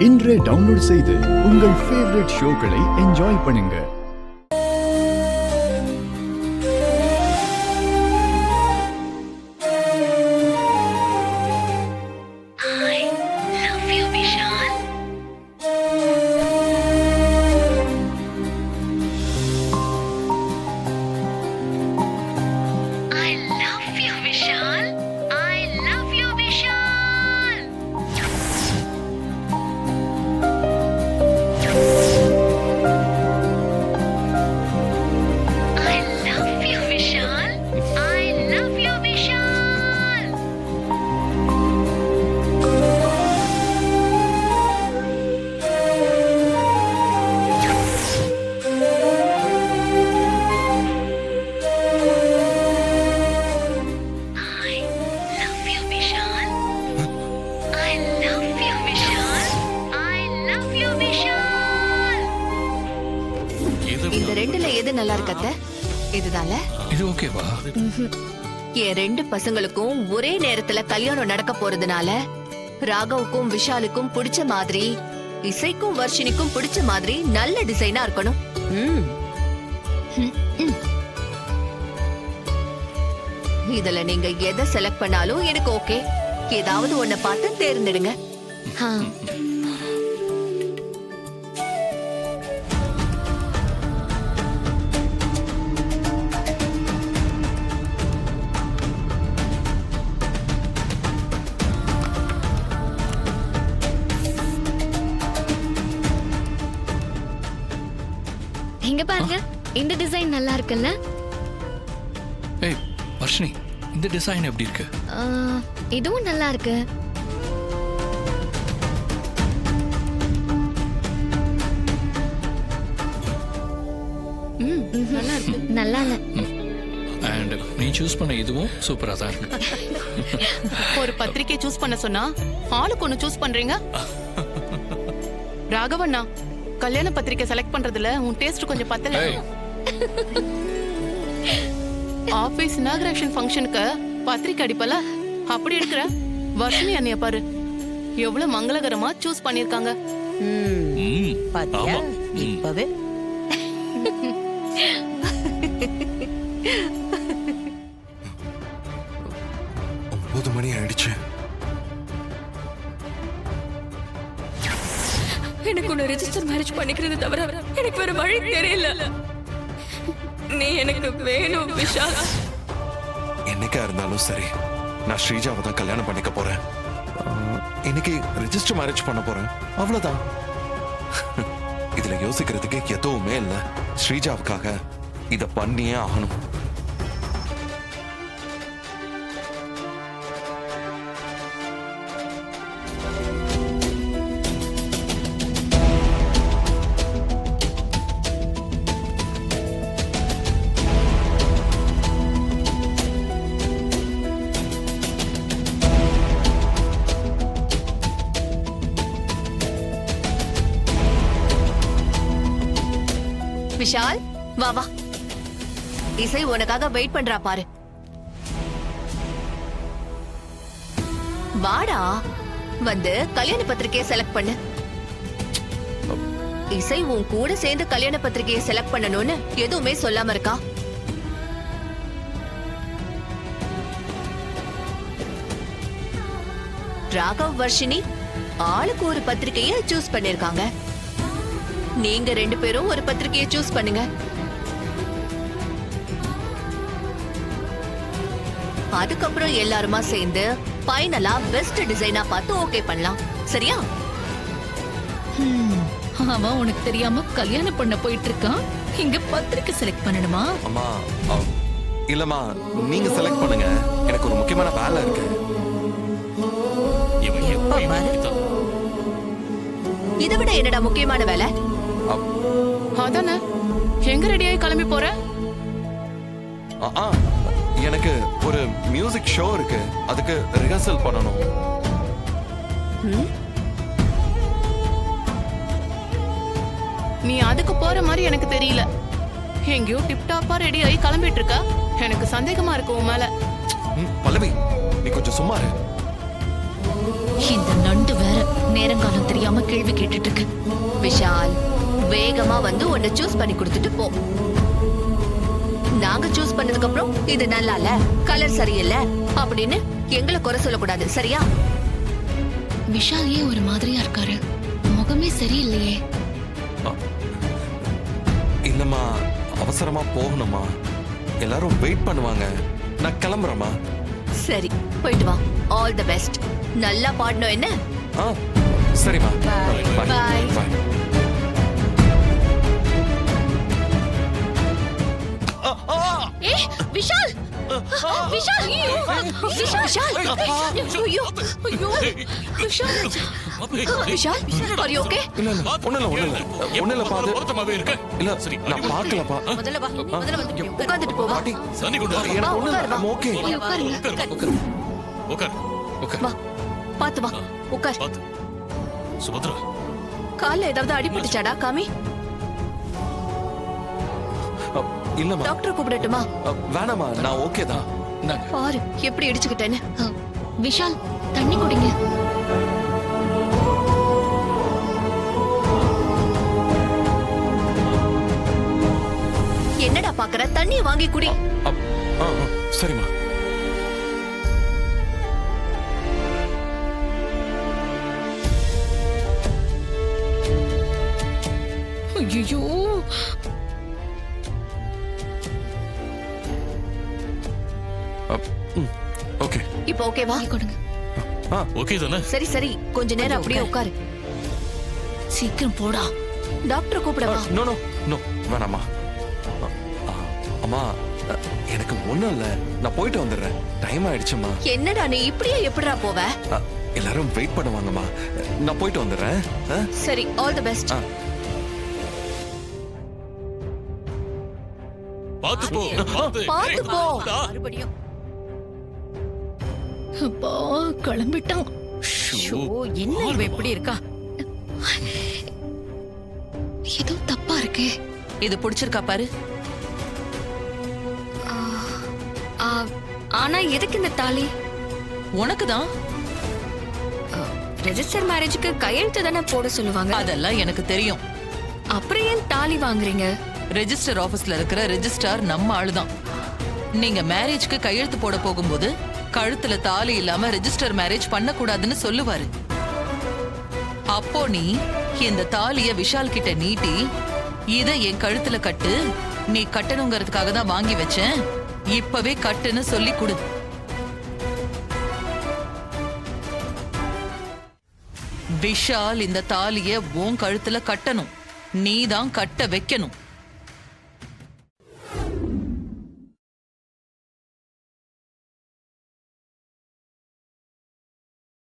இன்றே டவுன்லோட் செய்து உங்கள் ஃபேவரட் ஷோக்களை என்ஜாய் பண்ணுங்க. இந்த ரெண்டுல எது நல்லா இருக்கத்த? இதுதான்ல. இது ஓகேவா? என் ரெண்டு பசங்களுக்கும் ஒரே நேரத்துல கல்யாணம் நடக்க போறதுனால ராகவுக்கும் விஷாலுக்கும் பிடிச்ச மாதிரி, இசைக்கும் வர்ஷினிக்கும் பிடிச்ச மாதிரி நல்ல டிசைனா இருக்கணும். இதுல நீங்க எதை செலக்ட் பண்ணாலும் எனக்கு ஓகே. ஏதாவது ஒன்ன பார்த்து தேர்ந்தெடுங்க. இங்க பாருங்க, இந்த டிசைன் நல்லா இருக்குல்ல? ஏய் வர்ஷினி, இந்த டிசைன் எப்படி இருக்கு? இதுவும் நல்லா இருக்கு. நல்லா இருக்கு. நல்லா இல்ல. அண்ட் நீ சூஸ் பண்ண இதுவும் சூப்பரா தான் இருக்கு. ஒரு பத்திரிக்கை சூஸ் பண்ண சொன்னா ஆளுக்கு ஒண்ணு சூஸ் பண்றீங்க. ராகவண்ணா, கல்யாண பத்திரிக்கை செலக்ட் பண்றதுல உன் டேஸ்ட் கொஞ்சம் பத்தல. ஆபீஸ் இனாகிரேஷன் ஃபங்க்ஷனுக்கு பத்திரிக்கை அடிப்பல அப்படி எடுக்கிற. வர்ஷினி அண்ணிய பாரு, எவ்வளவு மங்களகரமா சூஸ் பண்ணிருக்காங்க. பாத்தியா இப்பவே? ஒன்பது மணி ஆயிடுச்சு. எனக்கு உன்னை ரெஜிஸ்டர் மேரேஜ் பண்ணிக்கிறது தவிர எனக்கு வேற வழி தெரியல. நீ எனக்கு வேணும் விஷால். என்னைக்கா இருந்தாலும் சரி, நான் ஸ்ரீஜாவை தான் கல்யாணம் பண்ணிக்க போறேன். இன்னைக்கு ரெஜிஸ்டர் மேரேஜ் பண்ண போறேன், அவ்வளவுதான். இதுல யோசிக்கிறதுக்கு எதுவுமே இல்ல. ஸ்ரீஜாவுக்காக இத பண்ணியே ஆகணும். விஷால், வா வா. இசை உனக்காக வெயிட் பண்றா பாரு. வாடா, வந்து கல்யாண பத்திரிக்கையை செலக்ட் பண்ணு. இசை உன் கூட சேர்ந்து கல்யாண பத்திரிக்கையை செலக்ட் பண்ணணும்னு எதுவுமே சொல்லாம இருக்கா. ராகவ் வர்ஷினி ஆளுக்கு ஒரு பத்திரிக்கையை சூஸ் பண்ணிருக்காங்க. நீங்க ரெண்டு பேரும் ஒரு பத்திரிக்கையை சூஸ் பண்ணுங்க. அதுக்கப்புறம் எல்லாருமா சேர்ந்து ஃபைனலா பெஸ்ட் டிசைனா பார்த்து ஓகே பண்ணலாம். சரியா? அவன் உனக்கு தெரியாம கல்யாணம் பண்ண போயிட்டு இருக்கான். இங்க பத்திரிக்கை செலக்ட் பண்ணணுமா? அம்மா, இல்லம்மா, நீங்க செலக்ட் பண்ணுங்க. எனக்கு ஒரு முக்கியமான வேலை இருக்கு. இதை விட என்னடா முக்கியமான வேலை? அதானே, எங்க ரெடியாகி கிளம்பி போற? எனக்கு ஒரு மியூசிக் ஷோ இருக்கு, அதுக்கு ரிஹர்சல் பண்ணணும். நீ அதுக்கு போற மாதிரி எனக்கு தெரியல. எங்கேயோ டிப்டாப்பா ரெடி ஆகி கிளம்பிட்டு இருக்க. எனக்கு சந்தேகமா இருக்கு உன் மேல. பல்லவி, நீ கொஞ்சம் சும்மா இரு. இந்த நண்டு வேற நேரங்காலம் தெரியாம கேள்வி கேட்டுட்டு இருக்கு. விஷால் வேகமா வந்து உன்னை சூஸ் பண்ணி கொடுத்துட்டு போ. நாங்க சூஸ் பண்ணதுக்கு அப்புறம் இது நல்லா இல்ல, கலர் சரியில்லை அப்படின்னு எங்களை குறை சொல்லக்கூடாது, சரியா? விஷால் ஏன் ஒரு மாதிரியா இருக்காரு? முகமே சரியில்லையே. இல்லம்மா, அவசரமா போகணுமா, எல்லாரும் வெயிட் பண்ணுவாங்க. நான் கிளம்புறேம்மா. சரி, போயிட்டு வா. All the best. நல்லா பாடணும் என்ன? ஆ, சரிம்மா. Bye. பாய். ஏ விஷால், விஷால், விஷால், ஐயோ, ஐயோ, Vishal, Vishal, are you okay? இல்ல இல்ல, ஒண்ணும் இல்ல பாது. இல்ல நான் பார்க்கலப்பா. முதல்ல வா, முதல்ல வந்து உட்கார்ந்துட்டு போவா. பாட்டி, வா, எனக்கு ஒண்ணும் உட்காரு, இல்ல. வா. ஓகே. வா, பாத்து வா, உட்கார். சுபத்ரா, கால்ல ஏதாவது அடிபட்டுச்சாடா? காமி, இல்லம்மா, டாக்டர் கூப்பிடட்டுமா? வேணாம்மா, நான் ஓகே தான். பாரு எப்படி இடிச்சுக்கிட்டேன்னு. விஷால் தண்ணி குடிங்க. என்னடா பாக்குற? தண்ணிய வாங்கி குடி. சரிம்மா. ஐயோ, ஓகே. இப்போ ஓகேவா? கொடுங்க. ஓகே தானே? சரி சரி, கொஞ்ச நேரம் அப்படியே உட்காரு. சீக்கிரம் போடா. டாக்டர் கூப்பிடவா? நோ நோ நோ, வேணாம்மா. அம்மா, எனக்கு ஒண்ணும் இல்ல, நான் போயிட்டு வந்துடுறேன். டைம் ஆயிடுச்சுமா. என்னடா நீ இப்படியே எப்படிடா போவ? எல்லாரும் வெயிட் பண்ணுவாங்கம்மா. நான் போயிட்டு வந்துடுறேன். சரி, ஆல் தி பெஸ்ட். பாத்து போ. பாத்து போ. மறுபடியும் அப்பா கிளம்பிட்டான். ஓ, என்ன இவ இப்படி இருக்கா? ஏதோ தப்பா இருக்கே. இது பிடிச்சிருக்கா பாரு. ஆனா எதுக்கு இந்த தாலி? உனக்கு தான். ரெஜிஸ்டர் மேரேஜுக்கு கையெழுத்து தானே போட சொல்லுவாங்க. அதெல்லாம் எனக்கு தெரியும். அப்புறம் ஏன் தாலி வாங்குறீங்க? ரெஜிஸ்டர் ஆபீஸ்ல இருக்கிற ரெஜிஸ்ட்ரார் நம்ம ஆளுதான். நீங்க மேரேஜ்க்கு கையெழுத்து போட போகும்போது கழுத்துல தாலி இல்லாம ரெஜிஸ்டர் மேரேஜ் பண்ண கூடாதுன்னு சொல்லுவாரு. அப்போ நீ இந்த தாலிய விஷால் கிட்ட நீட்டி, இத என் கழுத்துல கட்டு, நீ கட்டணுங்கிறதுக்காக தான் வாங்கி வச்சேன், இப்பவே கட்டுன்னு சொல்லி கொடு. விஷால் இந்த தாலிய உன் கழுத்துல கட்டணும், நீதான் கட்ட வைக்கணும்.